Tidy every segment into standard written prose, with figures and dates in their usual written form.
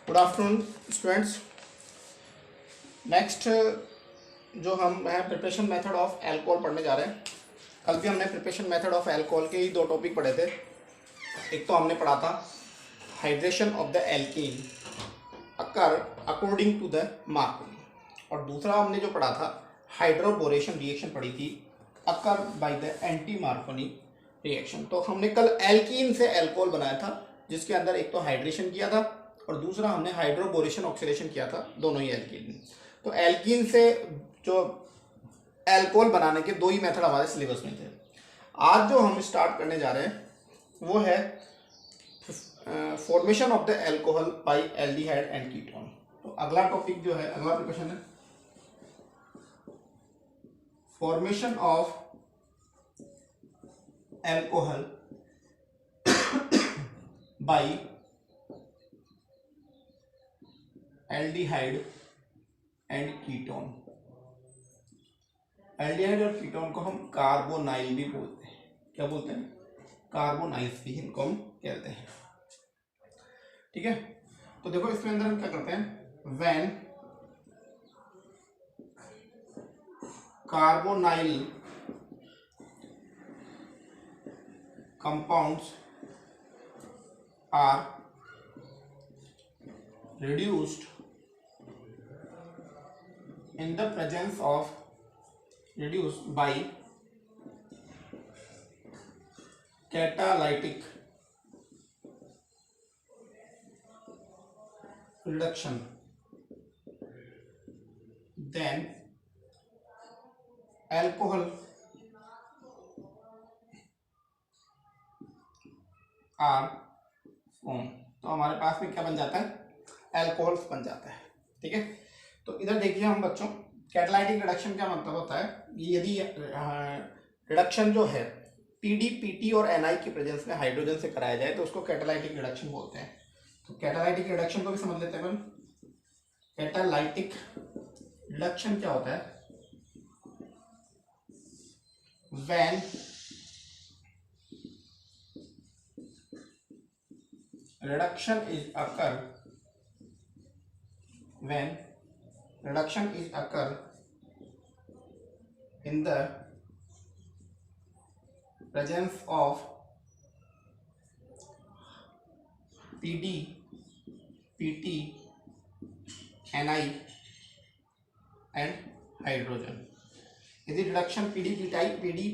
Good afternoon students. Next जो हम है प्रिपरेशन मेथड ऑफ एल्कोहल पढ़ने जा रहे हैं। कल भी हमने प्रिपरेशन मेथड ऑफ एल्कोहल के ही दो टॉपिक पढ़े थे। एक तो हमने पढ़ा था hydration of the alkene occur according to the Markovnikov, और दूसरा हमने जो पढ़ा था हाइड्रोबोरेशन रिएक्शन पढ़ी थी occur by the anti Markovnikov reaction. तो हमने कल एल्कीन से एल्कोहल बनाया था, जिसके अंदर एक तो हाइड्रेशन किया था और दूसरा हमने हाइड्रोबोरेशन ऑक्सीडेशन किया था, दोनों ही एल्कीन में। तो एल्कीन से जो एल्कोहल बनाने के दो ही मेथड हमारे सिलेबस में थे। आज जो हम स्टार्ट करने जा रहे हैं वो है formation of the alcohol by aldehyde and ketone. तो अगला टॉपिक जो है, अगला प्रिपरेशन है formation of alcohol by aldehyde and ketone. Aldehyde और कीटोन को हम कार्बोनाइल भी बोलते हैं। क्या बोलते हैं? कार्बोनाइल्स भी इनको हम कहते हैं। ठीक है, तो देखो इसके अंदर हम क्या करते हैं, when carbonyl compounds are reduced in the presence of reduced by catalytic reduction, then alcohol are formed। तो हमारे पास में क्या बन जाता है, एल्कोहल्स बन जाता है। ठीक है, तो इधर देखिए हम बच्चों, कैटालाइटिक रिडक्शन का मतलब होता है यदि रिडक्शन जो है पीडी पीटी और एनआई की प्रेजेंस में हाइड्रोजन से कराया जाए तो उसको कैटालाइटिक रिडक्शन बोलते हैं। तो कैटालाइटिक रिडक्शन को भी समझ लेते हैं अपन। कैटालाइटिक रिडक्शन क्या होता है, when reduction is occur when reduction is occur in the presence of PD, PT, Ni and hydrogen. यदि रिडक्शन PD,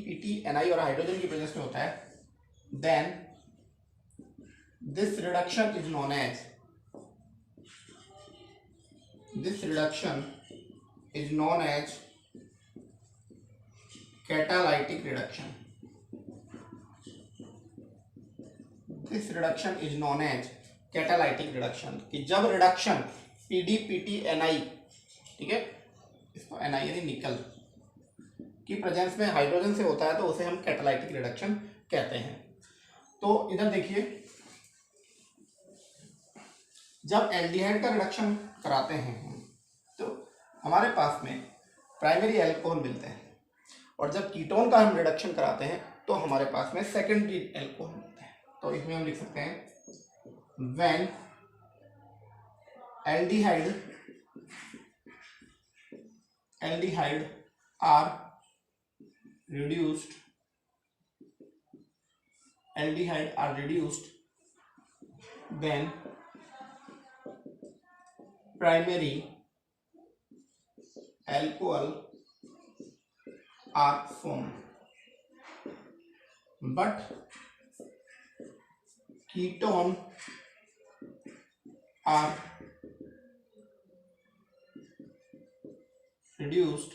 PT, Ni और हाइड्रोजन की प्रेजेंस में होता है, then this reduction is known as catalytic reduction। this reduction is known as catalytic reduction कि जब reduction PD, PT, Ni, ठीक है, इसको Ni यानी निकल की प्रेजेंस में हाइड्रोजन से होता है तो उसे हम कैटालाइटिक रिडक्शन कहते हैं। तो इधर देखिए, जब एल्डिहाइड का रिडक्शन कराते हैं तो हमारे पास में प्राइमरी एल्कोहल मिलते हैं, और जब कीटोन का हम रिडक्शन कराते हैं तो हमारे पास में सेकेंडरी एल्कोहल मिलते हैं। तो इसमें हम लिख सकते हैं when aldehyde are reduced then primary alcohol are formed, but ketone are reduced,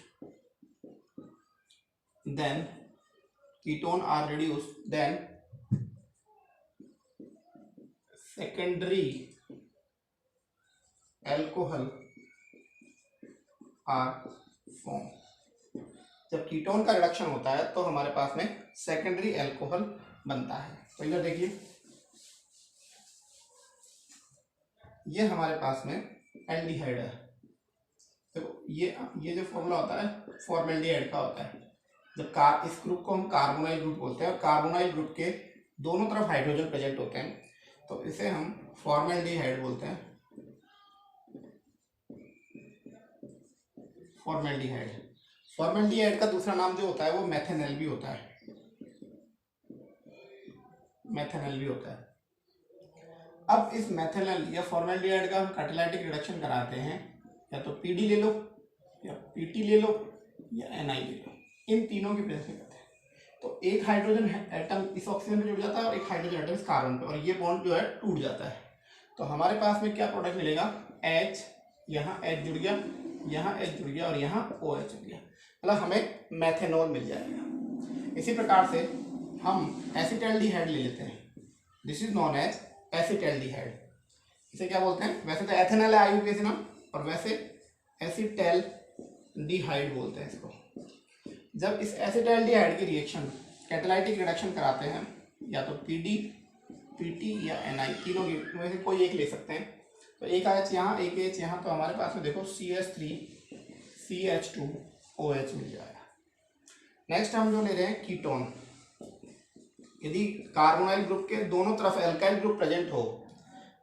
then secondary alcohol are form. जब कीटोन का रिडक्शन होता है तो हमारे पास में सेकेंडरी एल्कोहल बनता है। तो इधर देखिए, ये हमारे पास में एल्डिहाइड है। तो ये जो फॉर्मूला होता है फॉर्मेल्डिहाइड का होता है। जब इस ग्रुप को हम कार्बोनाइल ग्रुप बोलते हैं, और कार्बोनाइल ग्रुप के दोनों तरफ हाइड्रोजन प्रेजेंट होते हैं, तो इसे हम फॉर्मेल्डिहाइड बोलते हैं। फॉर्मेल्डिहाइड। फॉर्मेल्डिहाइड का दूसरा नाम जो होता है वो मेथेनॉल भी होता है, मेथेनॉल भी होता है। अब इस मेथेनॉल या फॉर्मेल्डिहाइड का हम कैटालिटिक रिडक्शन कराते हैं, या तो पीडी ले लो या पीटी ले लो या एनआई ले लो, इन तीनों की प्रेजेंस में करते हैं। तो एक हाइड्रोजन एटम इस ऑक्सीजन पे जुड़ जाता है और एक हाइड्रोजन एटम इस कार्बन पे, और ये बॉन्ड जो है टूट जाता है। तो हमारे पास में क्या प्रोडक्ट मिलेगा, H, यहाँ H जुड़ गया, यहाँ H जुड़ गया और यहाँ OH जुड़ गया, मतलब हमें मेथेनॉल मिल जाएगा। इसी प्रकार से हम एसिटल्डिहाइड ले लेते हैं, this is known as acetaldehyde. इसे क्या बोलते हैं, वैसे तो एथेनॉल है IUPAC नाम, और वैसे एसिटल्डिहाइड बोलते हैं इसको। जब इस एसिटल्डिहाइड की रिएक्शन कैटालिटिक रिडक्शन कराते हैं, या तो PD, PT या NI, तीनों में से कोई एक ले सकते हैं। तो एक H यहाँ, एक H यहाँ, तो हमारे पास में देखो CH3CH2OH मिल जाएगा। नेक्स्ट हम जो ले रहे हैं कीटोन। यदि कार्बोनाइल ग्रुप के दोनों तरफ एल्काइल ग्रुप प्रेजेंट हो,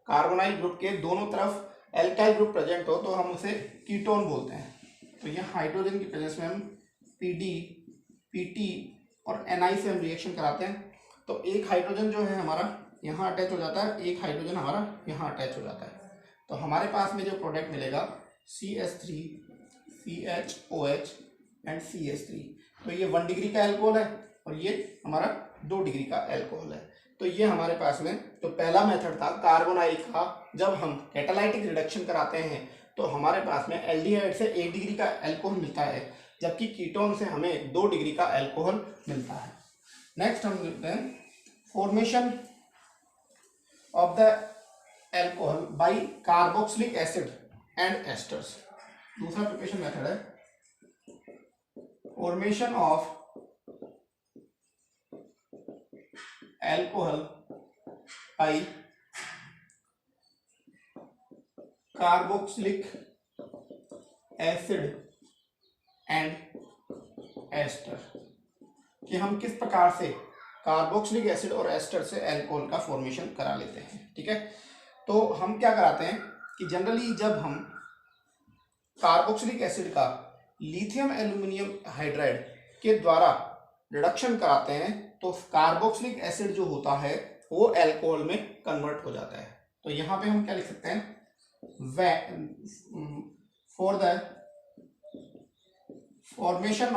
कार्बोनाइल ग्रुप के दोनों तरफ एल्काइल ग्रुप प्रेजेंट हो, तो हम उसे कीटोन बोलते हैं। तो यहाँ हाइड्रोजन की प्रेजेंस में हम PD, PT और NI से हम रिएक्शन कराते हैं। तो एक हाइड्रोजन जो है हमारा यहाँ अटैच हो जाता है, एक हाइड्रोजन हमारा यहाँ अटैच हो जाता है। तो हमारे पास में जो प्रोडक्ट मिलेगा CH3CHOH एंड CH3। तो ये 1 डिग्री का एल्कोहल है और ये हमारा 2 डिग्री का एल्कोहल है। तो ये हमारे पास में जो पहला मेथड था कार्बोनाइल का, जब हम कैटालाइटिक रिडक्शन कराते हैं तो हमारे पास में एल्डिहाइड से 1 डिग्री का एल्कोहल मिलता है, जबकि कीटोन से हमें 2 डिग्री का एल्कोहल मिलता है। नेक्स्ट हम देखते हैं formation of the alcohol by carboxylic acid and esters. दूसरा प्रिपरेशन मेथड है formation of alcohol by carboxylic acid and ester, कि हम किस प्रकार से कार्बोक्सिलिक एसिड और एस्टर से अल्कोहल का फॉर्मेशन करा लेते हैं। ठीक है, तो हम क्या कराते हैं कि जनरली जब हम कार्बोक्सिलिक एसिड का लिथियम एल्यूमिनियम हाइड्राइड के द्वारा रिडक्शन कराते हैं, तो कार्बोक्सिलिक एसिड जो होता है वो अल्कोहल में कन्वर्ट हो जाता है। तो यहाँ पे हम क्या लिख सकते हैं, for the formation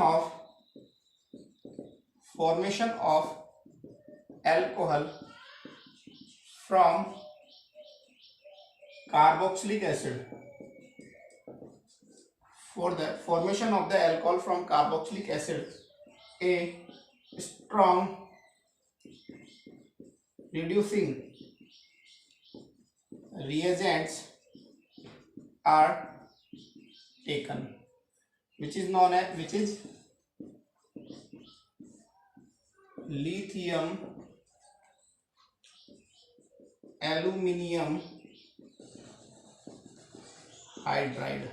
of alcohol from carboxylic acid, for the formation of the alcohol from carboxylic acid, a strong reducing reagents are taken, which is lithium aluminium hydride.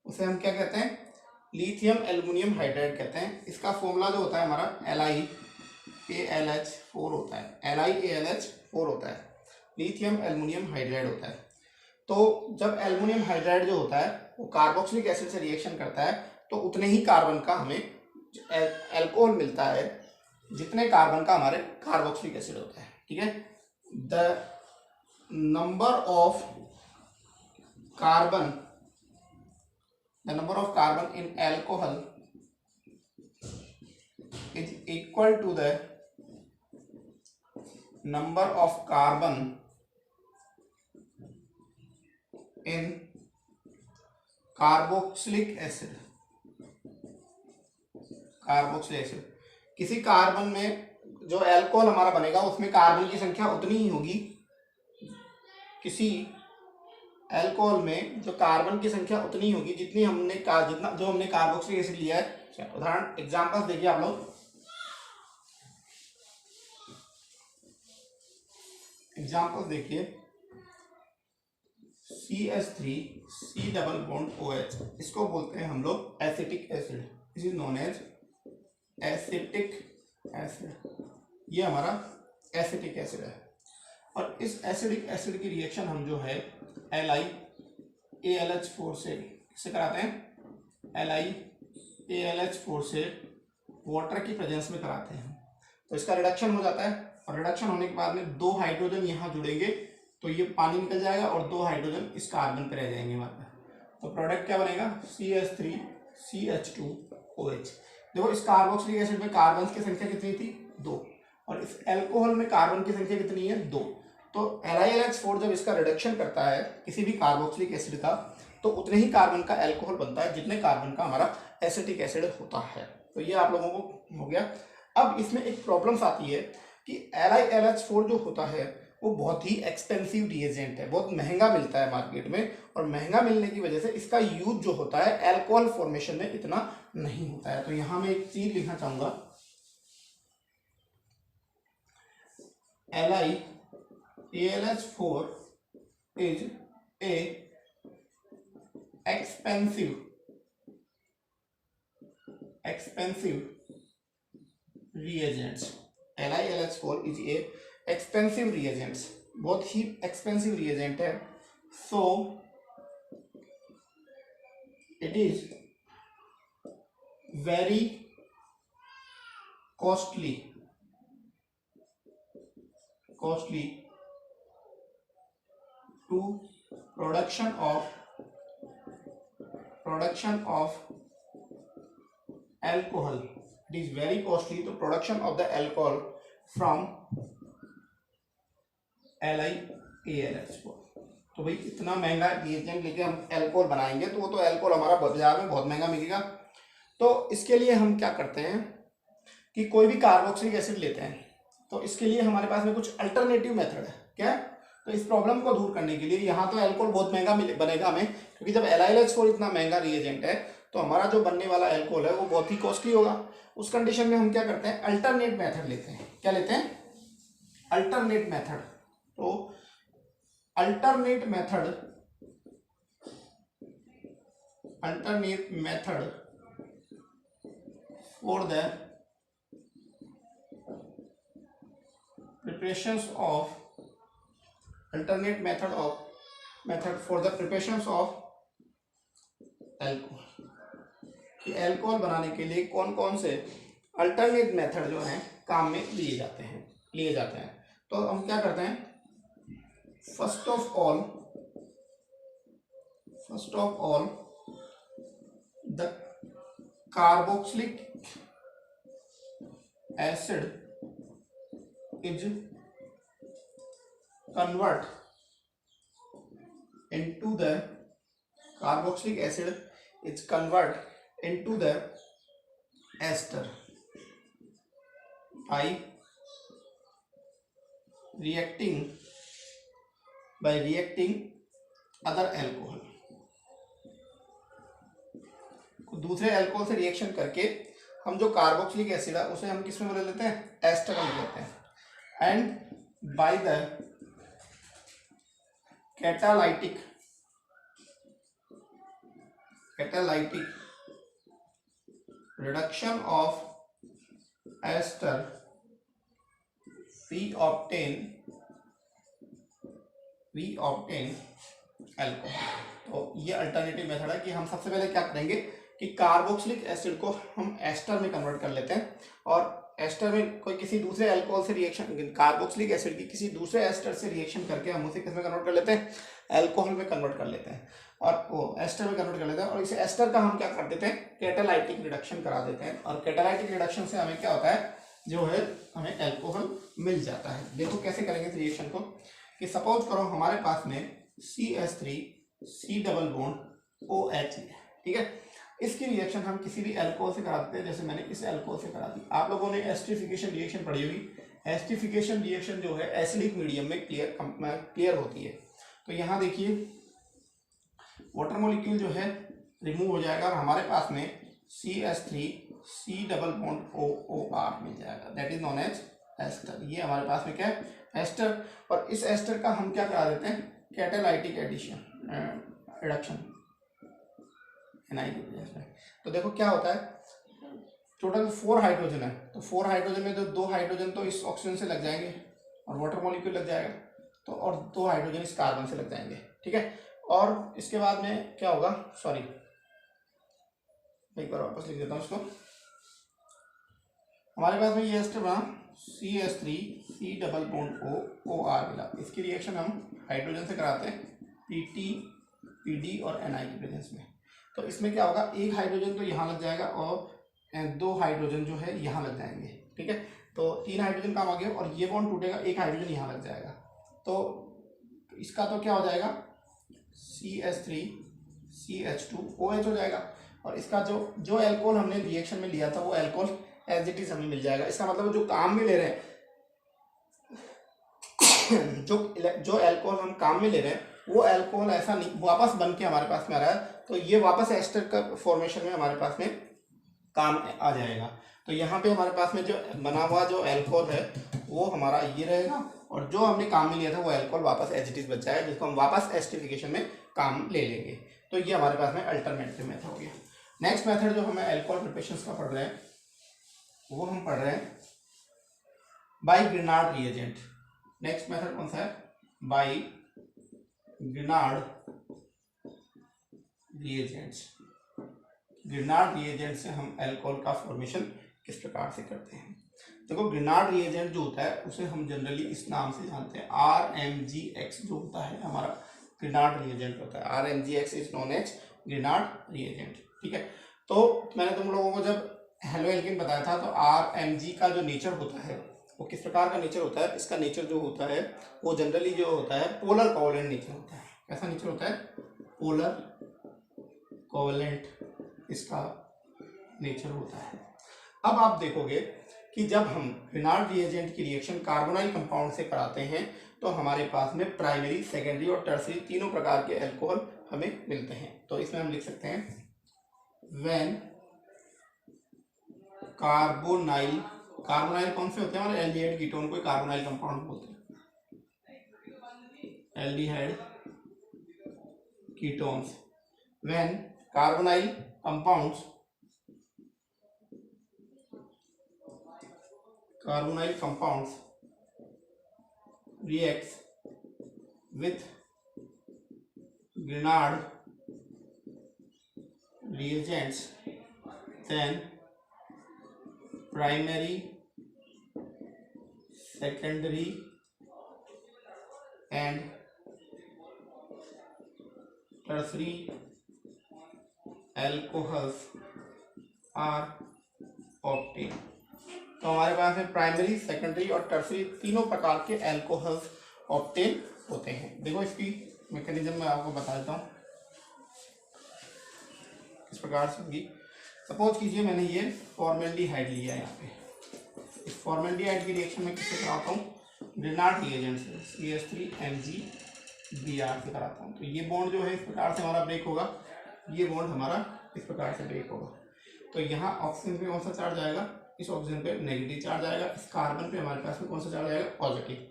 उसे हम क्या कहते हैं, लिथियम एल्यूमिनियम हाइड्राइड कहते हैं। इसका formula जो होता है हमारा LiAlH4 होता है, LiAlH4 होता है, लिथियम एल्यूमिनियम हाइड्राइड होता है। तो जब एल्यूमिनियम हाइड्राइड जो होता है वो कार्बोक्सिलिक एसिड से रिएक्शन करता है, तो उतने ही कार्बन का हमें एल्कोहल मिलता है जितने कार्बन का हमारे कार्बोक्सिलिक एसिड होता है। ठीक है, the number of carbon in alcohol is equal to the number of carbon in carboxylic acid. Carboxylic acid, किसी कार्बन में जो एल्कोहल हमारा बनेगा उसमें कार्बन की संख्या उतनी ही होगी, किसी एल्कोहल में जो कार्बन की संख्या उतनी होगी जितनी हमने जो हमने कार्बोक्सिलिक एसिड लिया है। उदाहरण एग्जांपल्स देखिए आप लोग, एग्जांपल्स देखिए, CH3 C double bond OH, इसको बोलते हैं हम लोग acetic acid, this is known as acetic acid. ये हमारा एसिटिक एसिड है। और इस एसिडिक एसिड की रिएक्शन हम जो है LiAlH4 से कराते हैं, LiAlH4 से वाटर की प्रेजेंस में कराते हैं तो इसका रिडक्शन हो जाता है, और रिडक्शन होने के बाद में 2 हाइड्रोजन यहाँ जुड़ेंगे तो ये पानी निकल जाएगा और 2 हाइड्रोजन इस कार्बन पे रह जाएंगे हमारे पास। तो प्रोडक्ट क्या बनेगा, CH3CH2OH। देखो इस कार्बोक्सिलिक एसिड में कार्बन की संख्या कितनी थी, 2, और इस एल्कोहल में कार्बन की संख्या कितनी है, 2। तो LiLH4 जब इसका रिडक्शन करता है किसी भी कार्बोक्सिलिक एसिड का तो उतने ही कार्बन का एल्कोहल बनता है जितने कार्बन का हमारा एसिटिक एसिड होता है। तो ये आप लोगों को हो गया। अब इसमें एक प्रॉब्लम्स आती है कि LiLH4 जो होता है वो बहुत ही एक्सपेंसिव रिएजेंट है, बहुत महंगा मिलता है मार्केट में, और महंगा मिलने की वजह से इसका यूज जो होता है एल्कोहल फॉर्मेशन में इतना नहीं होता है। तो यहां मैं एक चीज लिखना चाहूंगा, LiAlH4 is a expensive reagents। LiAlH4 is a expensive reagents, बहुत ही एक्सपेंसिव रिएजेंट है। So it is very costly to production of alcohol। It is very costly to production of the alcohol from LiAlH4। तो भाई इतना महंगा reagent लेके हम alcohol बनाएंगे तो वो तो एल्कोहल हमारा बाजार में बहुत महंगा मिलेगा। तो इसके लिए हम क्या करते हैं कि कोई भी कार्बोक्सिलिक एसिड लेते हैं तो इसके लिए हमारे पास में कुछ अल्टरनेटिव मेथड है। क्या? तो इस प्रॉब्लम को दूर करने के लिए यहाँ तो एल्कोहल बहुत महंगा बनेगा हमें, क्योंकि जब LiLH4 इतना महंगा रिएजेंट है तो हमारा जो बनने वाला एल्कोहल है वो बहुत ही कॉस्टली होगा। उस कंडीशन में हम क्या करते हैं, अल्टरनेट मेथड लेते हैं। क्या लेते हैं? Alternate method. तो alternate method for the preparations of alcohol. कि एल्कोहल बनाने के लिए कौन कौन से अल्टरनेट मेथड जो हैं काम में लिए जाते हैं। तो हम क्या करते हैं, first of all the carboxylic acid is convert into the carboxylic acid is convert into the ester by reacting other alcohol। दूसरे अल्कोहल से रिएक्शन करके हम जो कार्बोक्सिलिक एसिड है उसे हम किस में बदल लेते हैं, एस्टर में बदल लेते हैं। and by the catalytic reduction of ester we obtain alcohol. तो ये अल्टरनेटिव मेथड है कि हम सबसे पहले क्या करेंगे कि कार्बोक्सिलिक एसिड को हम एस्टर में कन्वर्ट कर लेते हैं, और एस्टर में कोई किसी दूसरे अल्कोहल से रिएक्शन, कार्बोक्सिलिक एसिड की किसी दूसरे एस्टर से रिएक्शन करके हम उसे किसमें कन्वर्ट कर लेते हैं, एल्कोहल में कन्वर्ट कर लेते हैं, और वो एस्टर में कन्वर्ट कर लेते हैं। और इसे एस्टर का हम क्या कर देते हैं, कैटालाइटिक रिडक्शन करा देते हैं, और कैटालाइटिक रिडक्शन से हमें क्या होता है, जो है हमें एल्कोहल मिल जाता है। देखो कैसे करेंगे इस रिएक्शन को, कि सपोज करो हमारे पास में CH3C डबल बॉन्ड OH है, ठीक है। इसकी रिएक्शन हम किसी भी अल्कोहल से करा देते हैं, जैसे मैंने इस अल्कोहल से करा दी। आप लोगों ने एस्टरिफिकेशन रिएक्शन पढ़ी होगी। एस्टरिफिकेशन रिएक्शन जो है एसिडिक मीडियम में क्लियर होती है। तो यहाँ देखिए वाटर मॉलिक्यूल जो है रिमूव हो जाएगा और हमारे पास में CH3C डबल बॉन्ड OOR मिल जाएगा, that is known as ester. ये हमारे पास में क्या है, एस्टर। और इस एस्टर का हम क्या करा देते हैं, कैटालाइटिक रिडक्शन। तो देखो क्या होता है, टोटल 4 हाइड्रोजन है, तो 4 हाइड्रोजन में तो 2 हाइड्रोजन तो इस ऑक्सीजन से लग जाएंगे और वाटर मॉलिक्यूल लग जाएगा, तो और 2 हाइड्रोजन इस कार्बन से लग जाएंगे, ठीक है। और इसके बाद में क्या होगा, सॉरी एक बार वापस लिख देता हूँ इसको। हमारे पास में ये एस्टर बना CH3 C double bond OR मिला। इसकी रिएक्शन हम हाइड्रोजन से कराते हैं PT PD और NI की प्रेजेंस में। तो इसमें क्या होगा, एक हाइड्रोजन तो यहाँ लग जाएगा और 2 हाइड्रोजन जो है यहाँ लग जाएंगे, ठीक है। तो 3 हाइड्रोजन काम आ गया और ये बॉन्ड टूटेगा, एक हाइड्रोजन यहाँ लग जाएगा। तो इसका तो क्या हो जाएगा, CH3 CH2 OH हो जाएगा। और इसका जो एल्कोहल हमने रिएक्शन में लिया था वो एल्कोहल एज इट इज हमें मिल जाएगा। इसका मतलब जो काम में ले रहे हैं जो एल्कोहल हम काम में ले रहे हैं वो एल्कोहल ऐसा नहीं वापस बन के हमारे पास में आ रहा है, तो ये वापस एस्टर का फॉर्मेशन में हमारे पास में काम आ जाएगा। तो यहाँ पे हमारे पास में जो बना हुआ जो एल्कोहल है वो हमारा ये रहेगा, और जो हमने काम में लिया था वो एल्कोहल वापस एज इट इज बच जाएगा, जिसको हम वापस एस्टरिफिकेशन में काम ले लेंगे। तो ये हमारे पास में अल्टरनेटिव मेथड हो गया। नेक्स्ट मेथड जो हमें एल्कोहल प्रिपरेशन का पढ़ रहे हैं वो हम पढ़ रहे हैं बाई ग्रिनार्ड रिएजेंट। नेक्स्ट मेथड कौन सा है, बाई ग्रिनार्ड रिएजेंट्स। ग्रिनार्ड रिएजेंट से हम अल्कोहल का फॉर्मेशन किस प्रकार से करते हैं। देखो ग्रिनार्ड रिएजेंट जो होता है उसे हम जनरली इस नाम से जानते हैं, RMgX जो होता है हमारा ग्रिनार्ड रिएजेंट होता है। RMgX is known as Grignard reagent, ठीक है। तो मैंने तुम लोगों को जब हेलो एल्केन बताया था तो RMg का जो नेचर होता है वो किस प्रकार का नेचर होता है। इसका नेचर जो होता है वो जनरली जो होता है पोलर कोवलेंट नेचर होता है। कैसा नेचर होता है, पोलर कोवलेंट इसका नेचर होता है। अब आप देखोगे कि जब हम ग्रिनार्ड रिएजेंट की रिएक्शन कार्बोनाइल कंपाउंड से कराते हैं तो हमारे पास में प्राइमरी, सेकेंडरी और टर्सरी तीनों प्रकार के अल्कोहल हमें मिलते हैं। तो इसमें हम लिख सकते हैं व्हेन कार्बोनाइल कौन से होते हैं हमारे एल्डिहाइड कीटोन को कार्बोनाइल कंपाउंड बोलते हैं, aldehyde ketones. When carbonyl compounds reacts with Grignard reagents, then primary, secondary and tertiary alcohols are obtained। तो हमारे पास में प्राइमरी, सेकेंडरी और टर्सरी तीनों प्रकार के अल्कोहल्स ऑब्टेन होते हैं। देखो इसकी मैकेनिज्म मैं आपको बता देता हूँ किस प्रकार से होगी। सपोज कीजिए मैंने ये फॉर्मेल्डिहाइड लिया है, यहाँ पे इस फॉर्मेल्डिहाइड की रिएक्शन में किससे कराता हूँ, ग्रिनार्ड रिएजेंट से CH3MgBr से कराता हूँ। तो ये बॉन्ड जो है इस प्रकार से हमारा ब्रेक होगा, ये बॉन्ड हमारा इस प्रकार से ब्रेक होगा। तो यहाँ ऑक्सीजन पे कौन सा चार्ज आएगा, इस ऑक्सीजन पे नेगेटिव चार्ज आएगा, इस कार्बन पे हमारे पास में कौन सा चार्ज आएगा, पॉजिटिव।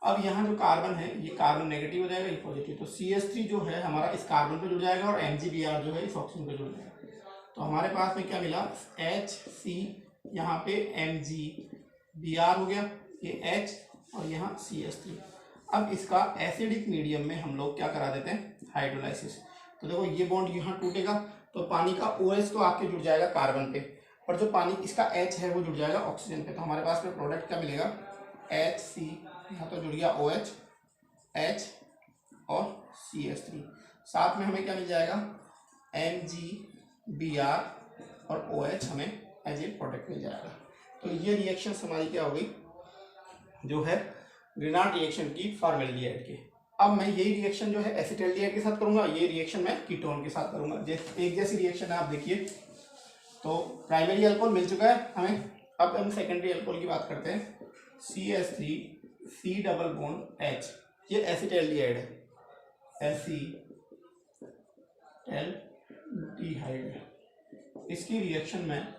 अब यहाँ जो कार्बन है ये कार्बन नेगेटिव हो जाएगा, ये पॉजिटिव। तो CH3 जो है हमारा इस कार्बन पे जुड़ जाएगा और MgBr जो है इस ऑक्सीजन पे जुड़ जाएगा। तो हमारे पास में क्या मिला, HC, यहाँ पे MgBr हो गया, ये H और यहाँ CH3। अब इसका एसिडिक मीडियम में हम लोग क्या करा देते हैं, हाइड्रोलाइसिस। तो देखो ये बॉन्ड यहाँ टूटेगा तो पानी का OH तो आके जुड़ जाएगा कार्बन पे, और जो पानी इसका H है वो जुड़ जाएगा ऑक्सीजन पे। तो हमारे पास में प्रोडक्ट क्या मिलेगा, HC, यहाँ तो जुड़ गया OH, H और CH3। साथ में हमें क्या मिल जाएगा, MgBr और OH हमें एज ए प्रोडक्ट मिल जाएगा। तो ये रिएक्शन हमारी क्या होगी, जो है ग्रिनार्ड रिएक्शन की फॉर्मेल्डिहाइड की। अब मैं यही रिएक्शन जो है एसिटाल्डिहाइड के साथ करूंगा, ये रिएक्शन मैं कीटोन के साथ करूंगा। एक जैसी रिएक्शन है, आप देखिए। तो प्राइमरी अल्कोहल मिल चुका है हमें, अब हम सेकेंडरी अल्कोहल की बात करते हैं। CH3 C double bond H, ये एसिटाल्डिहाइड है, एसिटाल्डिहाइड है। इसकी रिएक्शन में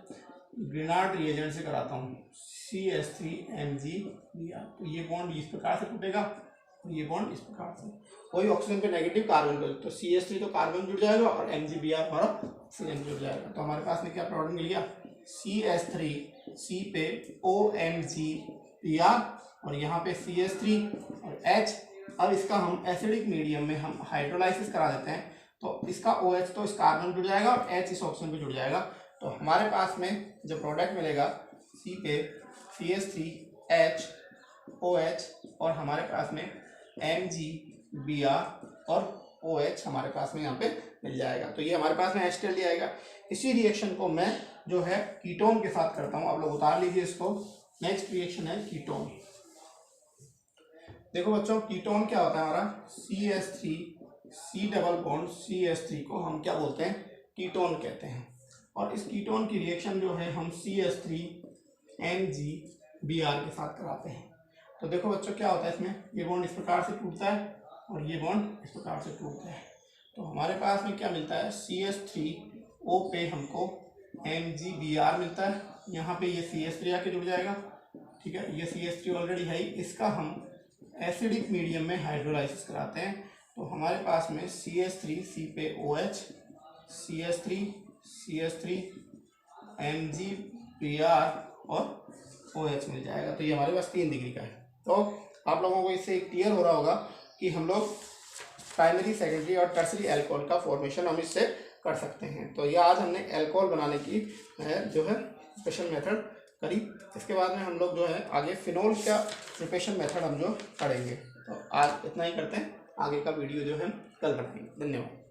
ग्रिनार्ड रिएजेंट से कराता हूँ, CH3MgBr। तो ये बॉन्ड इस प्रकार से टूटेगा, ये बॉन्ड इस प्रकार से, कोई ऑक्सीजन पे नेगेटिव, कार्बन पे, तो CH3 तो कार्बन जुड़ जाएगा और MgBr हमारा ऑक्सीजन जुड़ जाएगा। तो हमारे पास में क्या प्रोडक्ट मिल गया, CH3 C पे OMgBr और यहाँ पे CH3 और H। अब इसका हम एसिडिक मीडियम में हम हाइड्रोलाइसिस करा देते हैं। तो इसका OH तो इस कार्बन जुड़ जाएगा और H इस ऑप्शन पे जुड़ जाएगा। तो हमारे पास में जो प्रोडक्ट मिलेगा C पे CH3H OH और हमारे पास में MgBr और OH हमारे पास में यहाँ पे मिल जाएगा। तो ये हमारे पास में H आएगा। इसी रिएक्शन को मैं जो है कीटोन के साथ करता हूँ। आप लोग उतार लीजिए इसको। नेक्स्ट रिएक्शन है कीटोन। देखो बच्चों, कीटोन क्या होता है हमारा CH3 C double bond CH3 को हम क्या बोलते हैं, कीटोन कहते हैं। और इस कीटोन की रिएक्शन जो है हम CH3 MgBr के साथ कराते हैं। तो देखो बच्चों क्या होता है इसमें, ये बॉन्ड इस प्रकार से टूटता है और ये बॉन्ड इस प्रकार से टूटता है। तो हमारे पास में क्या मिलता है, CH3O पे हमको MgBr मिलता है। यहाँ पे ये CH3 आके जुड़ जाएगा, ठीक है। ये CH3 ऑलरेडी है, इसका हम एसिडिक मीडियम में हाइड्रोलाइसिस कराते हैं। तो हमारे पास में CH3 C पे OH CH3 MgBr और OH मिल जाएगा। तो ये हमारे पास 3 डिग्री का है। तो आप लोगों को इससे क्लियर हो रहा होगा कि हम लोग प्राइमरी, सेकेंडरी और टर्सरी अल्कोहल का फॉर्मेशन हम इससे कर सकते हैं। तो ये आज हमने अल्कोहल बनाने की जो है स्पेशल मेथड करी। इसके बाद में हम लोग जो है आगे फिनोल का प्रिपरेशन मेथड हम जो पढ़ेंगे। तो आज इतना ही करते हैं, आगे का वीडियो जो है कल बनाएंगे। धन्यवाद।